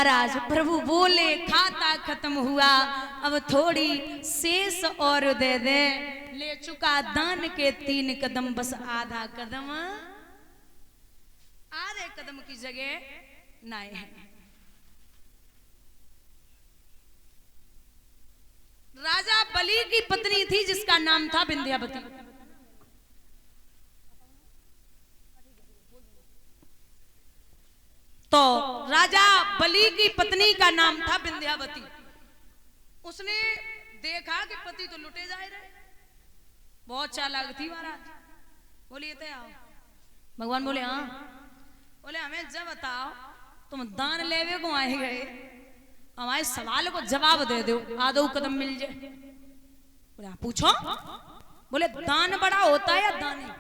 महाराज प्रभु बोले खाता खत्म हुआ, अब थोड़ी शेष और दे दे। ले चुका दान के 3 कदम, बस आधा कदम, आधे कदम की जगह नाए है। राजा बलि की पत्नी थी जिसका नाम था विंध्यावती। तो राजा बलि की पत्नी का नाम था विंध्यावती। उसने देखा कि पति तो लुटे जा रहे, बहुत चालाक थी महाराज। बोलिए तो आओ, भगवान बोले हाँ। बोले हमें जब बताओ तुम दान लेवे को आए गए, हमारे सवाल को जवाब दे दो, आधो कदम मिल जाए। बोले हाँ पूछो। बोले दान बड़ा होता है या दानी?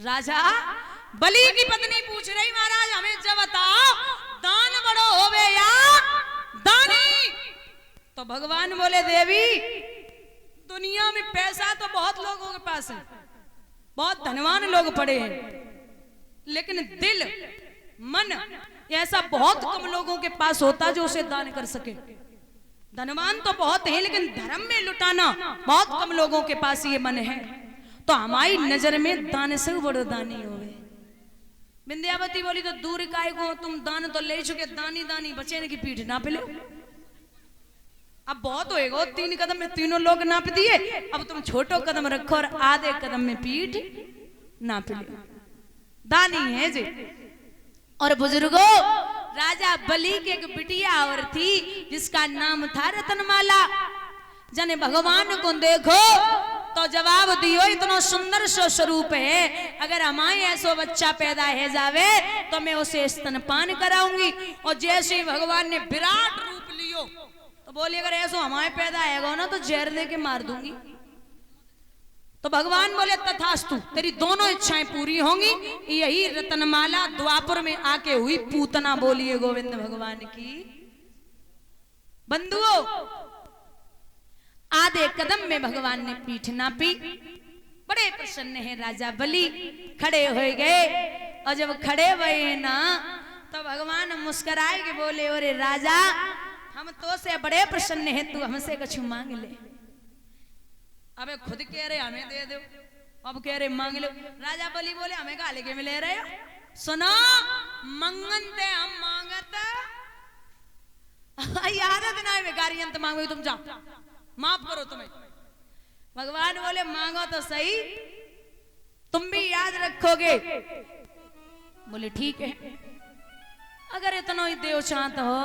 राजा बलि की पत्नी पूछ रही महाराज हमें जब बताओ दान बड़ो होवे या दानी? तो भगवान बोले देवी दुनिया में पैसा तो बहुत लोगों के पास है, बहुत धनवान लोग पड़े हैं, लेकिन दिल मन ऐसा बहुत कम लोगों के पास होता जो उसे दान कर सके। धनवान तो बहुत हैं लेकिन धर्म में लुटाना बहुत कम लोगों के पास ये मन है। तो हमारी नजर में दान से बड़ो दानी होवे। विंध्यावती बोली तो दूर काय को, तुम दान तो ले चुके, दानी दानी बचे की पीठ नाप लो। अब बहुत होएगा, 3 कदम में तीनों लोग नाप दिए, अब तुम छोटो कदम रखो और आधे कदम में पीठ नाप लो। दानी है जी। और बुजुर्गों राजा बलि की एक बिटिया और थी जिसका नाम था रतनमाला। जने भगवान को देखो तो जवाब दियो इतना सुंदर सो स्वरूप है, अगर हमारे ऐसो बच्चा पैदा है जावे तो मैं उसे स्तनपान कराऊंगी। और जैसे ही भगवान ने विराट रूप लियो तो बोली अगर ऐसो हमारे पैदा है ना तो जहर दे के मार दूंगी। तो भगवान बोले तथास्तु, तेरी दोनों इच्छाएं पूरी होंगी। यही रतनमाला द्वापर में आके हुई पूतना। बोलिए गोविंद भगवान की। बंधुओं आधे कदम में भगवान ने पीठ नापी। बड़े प्रसन्न है राजा बलि, खड़े हो गए। और जब खड़े हुए ना तो भगवान मुस्कुराए के बोले अरे राजा हम तो से बड़े प्रसन्न है, तू हमसे कुछ मांग ले। अबे खुद कह रहे हमें दे दो, अब कह रहे मांग लो। राजा बलि बोले हमें का लेके मिले रहे हो? सुनो मंगन ते हम मांगत आदत ना बेकारी अंत मांगो, तुम जाओ माफ करो तुम्हें। भगवान बोले मांगो तो सही, तुम भी याद रखोगे। बोले ठीक है, अगर इतना ही देव चाहत हो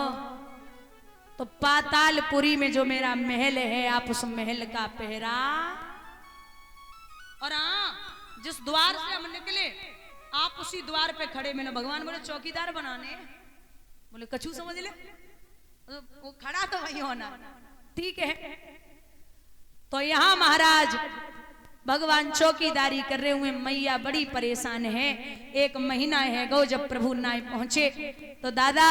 तो पातालपुरी में जो मेरा महल है आप उस महल का पहरा, और हाँ जिस द्वार से हम निकले आप उसी द्वार पे खड़े मिलो। भगवान बोले चौकीदार बनाने? बोले कछू समझ ले, वो खड़ा तो वही होना। ठीक है। तो यहां महाराज भगवान चौकीदारी कर रहे हुए, मैया बड़ी परेशान है। 1 महीना है गो जब प्रभु नाय पहुंचे तो दादा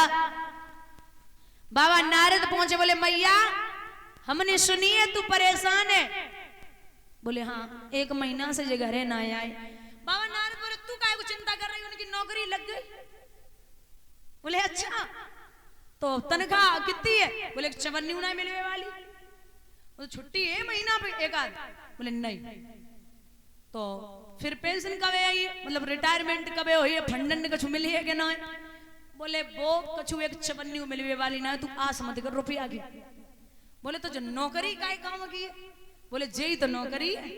बाबा नारद पहुंचे। बोले मैया हमने सुनी है तू परेशान है। बोले हाँ 1 महीना से जो घरे ना आए। बाबा नारद बोले तू काहे को चिंता कर रही, उनकी नौकरी लग गई। बोले अच्छा तो तनख्वाह कितनी है? बोले 1 चवन्नी ना मिलने वाली, तो छुट्टी है महीना पे 1 आध। बोले नहीं तो फिर पेंशन कब आई है, मतलब रिटायरमेंट कब हुई है, फंडन कछु मिली है कि ना? बोले वो कछु 1 चवन्नी मिलने वाली ना, तू आस मत कर रुपया की। बोले तो जो नौकरी का काम की है? बोले जे तो नौकरी है।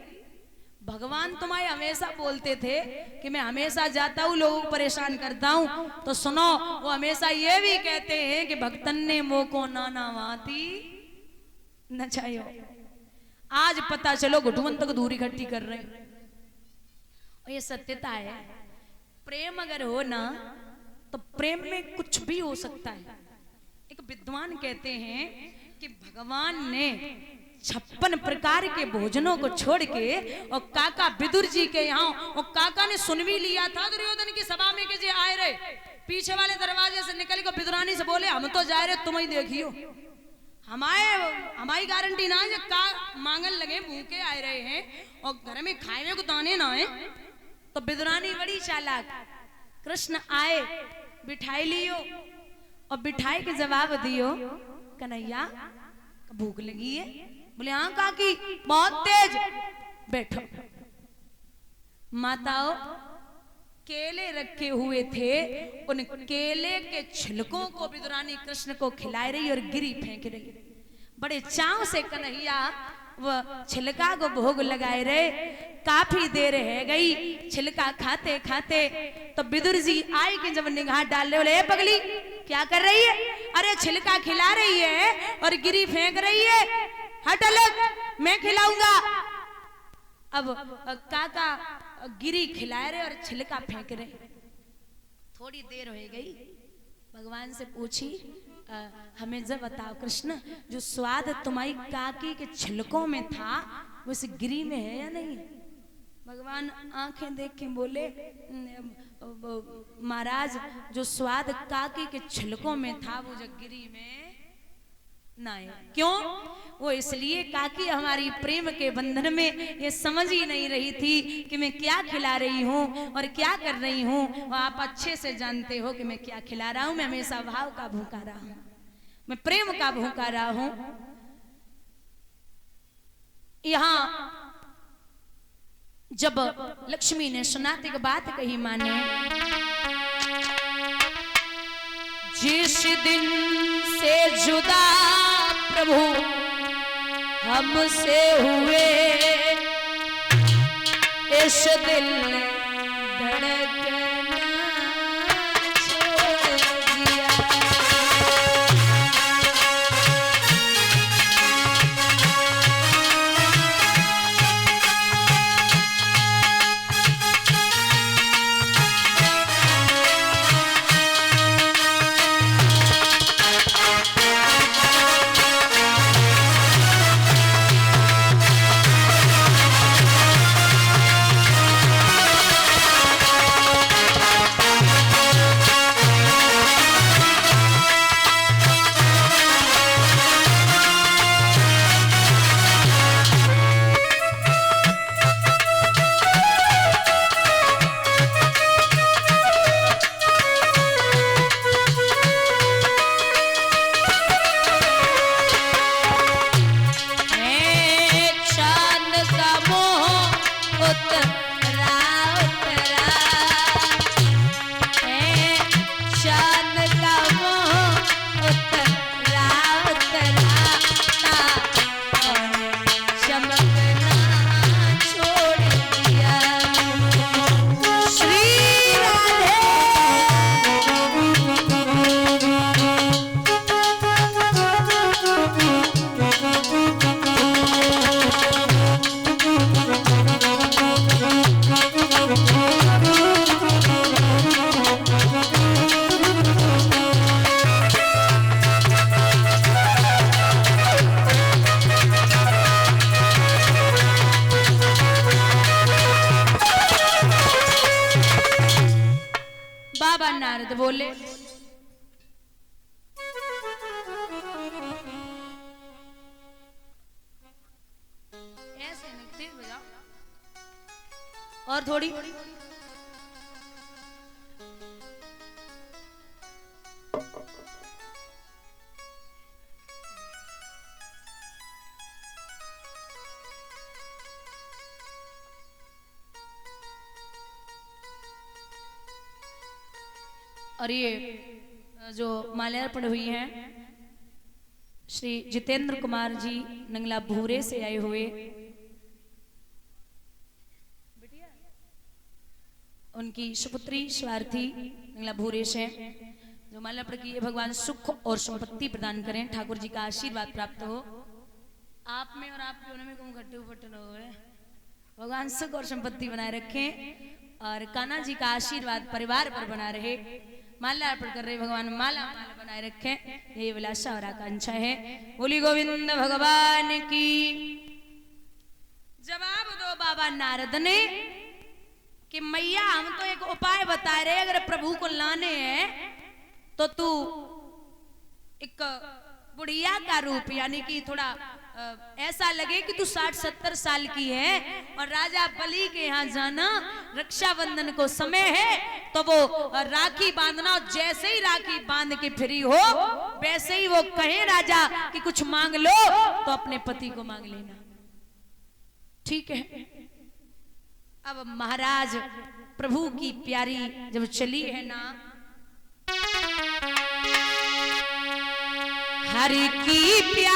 भगवान तुम्हारे हमेशा बोलते थे कि मैं हमेशा जाता हूँ लोगों को परेशान करता हूँ। तो सुनो वो हमेशा ये भी कहते हैं कि भक्तन ने मोको नाना वाती न चाहिए। आज पता चलो घुटवन तक दूरी इकट्ठी कर रहे हैं। और ये सत्यता है, प्रेम अगर हो ना तो प्रेम में कुछ भी हो सकता है। एक विद्वान कहते हैं कि भगवान ने 56 प्रकार के भोजनों को छोड़ के और काका विदुर जी के यहाँ, और काका ने सुन भी लिया था दुर्योधन की सभा में कि जे आए रहे, पीछे वाले दरवाजे से निकल के विदुरानी से बोले हम तो जा रहे तुम ही देखियो, हमारी गारंटी ना है का मांगन लगे भूखे आए रहे हैं और घर में खाए को दाने ना है। तो विदुरानी बड़ी चालाक, कृष्ण आए बिठाई लियो और बिठाए के जवाब दियो, कन्हैया भूख लगी है? बोले हाँ काकी बहुत तेज। बैठो। माताओं केले रखे हुए थे, उन केले के छिलकों को विदुरानी कृष्ण को खिला रही और गिरी फेंक रही। बड़े चाव से कन्हैया वह छिलका को भोग लगाए रहे। काफी देर है गई छिलका खाते खाते, तो विदुर जी आए कि जब निगाह डाल रहे, बोले पगली क्या कर रही है? अरे छिलका खिला रही है और गिरी फेंक रही है, हट अलग, मैं खिलाऊंगा। अब काका गिरी खिला रहे और छिलका फेंक रहे। थोड़ी देर हो गई, भगवान से पूछी हमें जब बताओ कृष्ण, जो स्वाद तुम्हारी काकी के छिलकों में था वो इस गिरी में है या नहीं? भगवान आंखें देख के बोले महाराज जो स्वाद काकी के छिलकों में था वो जो गिरी में ना है। क्यों? वो इसलिए काकी हमारी प्रेम के बंधन में ये समझ ही नहीं रही थी कि मैं क्या खिला रही हूँ और क्या कर रही हूँ। और आप अच्छे से जानते हो कि मैं क्या खिला रहा हूँ। मैं हमेशा भाव का भूखा रहा हूँ, मैं प्रेम का भूखा रहा हूँ। यहाँ जब लक्ष्मी ने सुनाते की बात कही माने, जिस दिन से जुदा प्रभु हमसे हुए, इस दिल ने धड़कना छोड़ दिया। नारद बोले ऐसे नहीं, बजाओ और थोड़ी। और ये जो माल्यार्पण हुई हैं श्री जितेंद्र कुमार जी नंगला भूरे से आए हुए, उनकी सुपुत्री स्वार्थी नंगला भूरे से जो माल्यार्पण की, भगवान सुख और संपत्ति प्रदान करें, ठाकुर जी का आशीर्वाद प्राप्त हो आप में और आपके उनमें कम घट्टे उपटन हो, भगवान सुख और संपत्ति बनाए रखें और कान्हा जी का आशीर्वाद परिवार पर बना रहे। माला अर्पण कर रहे, भगवान माला माला बनाए रखें, यही अभिलाषा और आकांक्षा है। बोली गोविंद भगवान की। जवाब दो बाबा नारद ने कि मैया हम तो एक उपाय बता रहे, अगर प्रभु को लाने हैं तो तू एक बुढ़िया का रूप यानी कि थोड़ा ऐसा लगे कि तू 60-70 साल की है और राजा बलि के यहाँ जाना, रक्षाबंधन को समय है तो वो राखी बांधना, और जैसे ही राखी बांध के फ्री हो वैसे ही वो कहे राजा कि कुछ मांग लो तो अपने पति को मांग लेना। ठीक है। अब महाराज प्रभु की प्यारी जब चली है ना, हरि की प्यारी